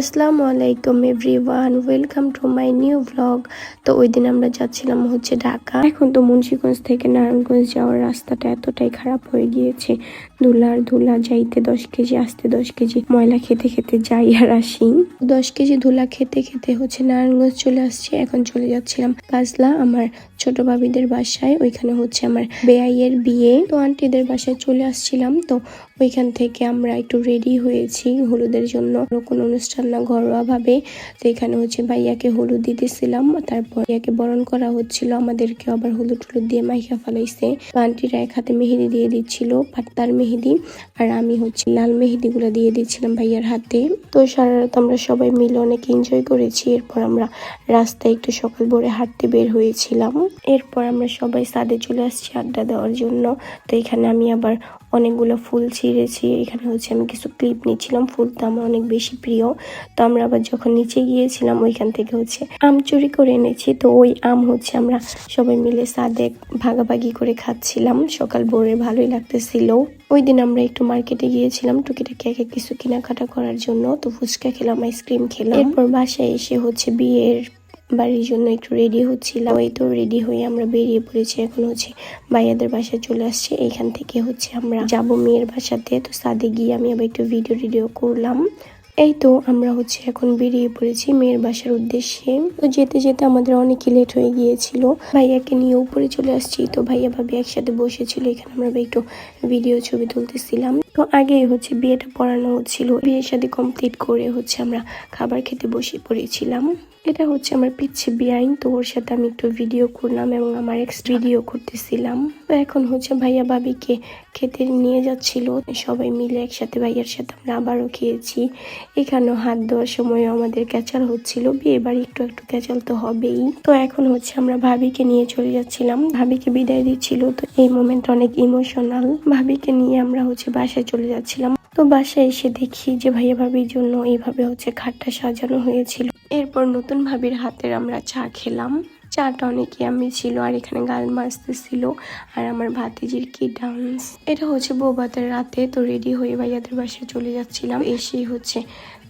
আসসালামু আলাইকুম everyone, welcome to my new blog. তো ওই দিন আমরা যাচ্ছিলাম হচ্ছে ঢাকা। এখন তো মুন্সিগঞ্জ থেকে নারায়ণগঞ্জ যাওয়ার রাস্তাটা এতটাই খারাপ হয়ে গিয়েছে, ধুলা যাইতে 10 কেজি, আসতে 10 কেজি, ময়লা খেতে খেতে যাই আর আসি। 10 কেজি ধুলা খেতে খেতে হচ্ছে নারায়ণগঞ্জ চলে আসছি। এখন চলে যাচ্ছিলাম কাজলা, আমার ছোট ভাবিদের বাসায়। ওইখানে হচ্ছে আমার বেআইয়ের বিয়ে, তো আন্টিদের বাসায় চলে আসছিলাম। তো ওইখান থেকে আমরা একটু রেডি হয়েছি হলুদের জন্য, কোনো অনুষ্ঠান না, ঘরোয়া ভাবে। তো এখানে হচ্ছে ভাইয়াকে হলুদ দিতেছিলাম, তারপর ভাইয়াকে বরণ করা হচ্ছিল, আমাদেরকে আবার হলুদ দিয়ে মাইখা ফেলাইছে। আন্টিরা এক হাতে মেহেদি দিয়ে দিচ্ছিল, পাত্তার মেহেদি, আর আমি হচ্ছে লাল মেহেদি গুলা দিয়ে দিচ্ছিলাম ভাইয়ার হাতে। তো সারা রাত আমরা সবাই মিলে অনেক এনজয় করেছি। এরপর আমরা রাস্তায় একটু সকাল ভোরে হাঁটতে বের হয়েছিলাম। এরপর আমরা সবাই ছাদে চলে আসছি আড্ডা দেওয়ার জন্য। তো এখানে আমি আবার অনেকগুলো ফুল ছিঁড়েছি। এখানে হচ্ছে আমি কিছু ক্লিপ নিচ্ছিলাম, ফুল তো আমার অনেক বেশি প্রিয়। তো আমরা আবার যখন নিচে গিয়েছিলাম ওইখান থেকে হচ্ছে আম চুরি করে এনেছি। তো ওই আম হচ্ছে আমরা সবাই মিলে ছাদে ভাগাভাগি করে খাচ্ছিলাম। সকাল ভোরে ভালোই লাগতেছিল। ওই দিন আমরা একটু মার্কেটে গিয়েছিলাম টুকিটাকি এক কিছু কেনাকাটা করার জন্য। তো ফুচকা খেলাম, আইসক্রিম খেলাম। এরপর বাসায় এসে হচ্ছে বিয়ের বাড়ির জন্য একটু রেডি হচ্ছিলাম। এই তো রেডি হয়ে আমরা বেরিয়ে পড়েছি। এখন হচ্ছে ভাইয়াদের বাসায় চলে আসছে। এইখান থেকে হচ্ছে আমরা যাব মেয়ের বাসাতে। তো সাথে গিয়ে আমি আবার একটু ভিডিও করলাম। এই তো আমরা হচ্ছে এখন বেরিয়ে পড়েছি মেয়ের বাসার উদ্দেশ্যে। তো যেতে যেতে আমাদের অনেকই লেট হয়ে গিয়েছিল। ভাইয়াকে নিয়ে উপরে চলে আসছি। তো ভাইয়া ভাবি একসাথে বসেছিল, এখানে আমরা একটু ভিডিও ছবি তুলতেছিলাম। তো আগেই হচ্ছে বিয়েটা পড়ানো হচ্ছিল, বিয়ের সাথে কমপ্লিট করে হচ্ছে আমরা খাবার খেতে বসে পড়েছিলাম। এটা হচ্ছে আমার পিচ্ছে বিয়াইন। তো ওর সাথে আমি একটু ভিডিও করলাম এবং আমার ভিডিও করতেছিলাম। তো এখন হচ্ছে ভাইয়া ভাবিকে খেতে নিয়ে যাচ্ছিল, সবাই মিলে একসাথে ভাইয়ার সাথে আমরা আবারও খেয়েছি। এখানেও হাত দেওয়ার সময় আমাদের ক্যাচাল হচ্ছিল, বিয়ে বাড়ি একটু ক্যাচাল তো হবেই। তো এখন হচ্ছে আমরা ভাবিকে নিয়ে চলে যাচ্ছিলাম, ভাবিকে বিদায় দিচ্ছিল। তো এই মোমেন্ট অনেক ইমোশনাল। ভাবিকে নিয়ে আমরা হচ্ছে বাসায় চলে যাচ্ছিলাম। তো বাসায় এসে দেখি যে ভাইয়া ভাবির জন্য এইভাবে হচ্ছে খাটটা সাজানো হয়েছিল। এরপর নতুন ভাবির হাতের আমরা চা খেলাম। চাটা অনেক ইয়াম্মি ছিল, আর এখানে গাল মাছতে ছিল, আর আমার ভাতিজির কি ডান্স। এটা হচ্ছে বৌভাতের রাতে। তো রেডি হয়ে ভাইয়াদের বাসায় চলে যাচ্ছিলাম। এসেই হচ্ছে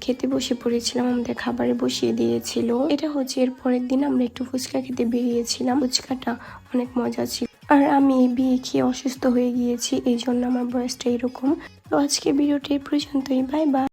খেতে বসে পড়েছিলাম, আমাদের খাবারে বসিয়ে দিয়েছিল। এটা হচ্ছে এর পরের দিন আমরা একটু ফুচকা খেতে বেরিয়েছিলাম। ফুচকাটা অনেক মজা ছিল। আর আমি এই বিয়ে খেয়ে অসুস্থ হয়ে গিয়েছি, এই জন্য আমার বয়সটা এরকম। তো আজকে ভিডিওটি এই পর্যন্তই। Bye bye.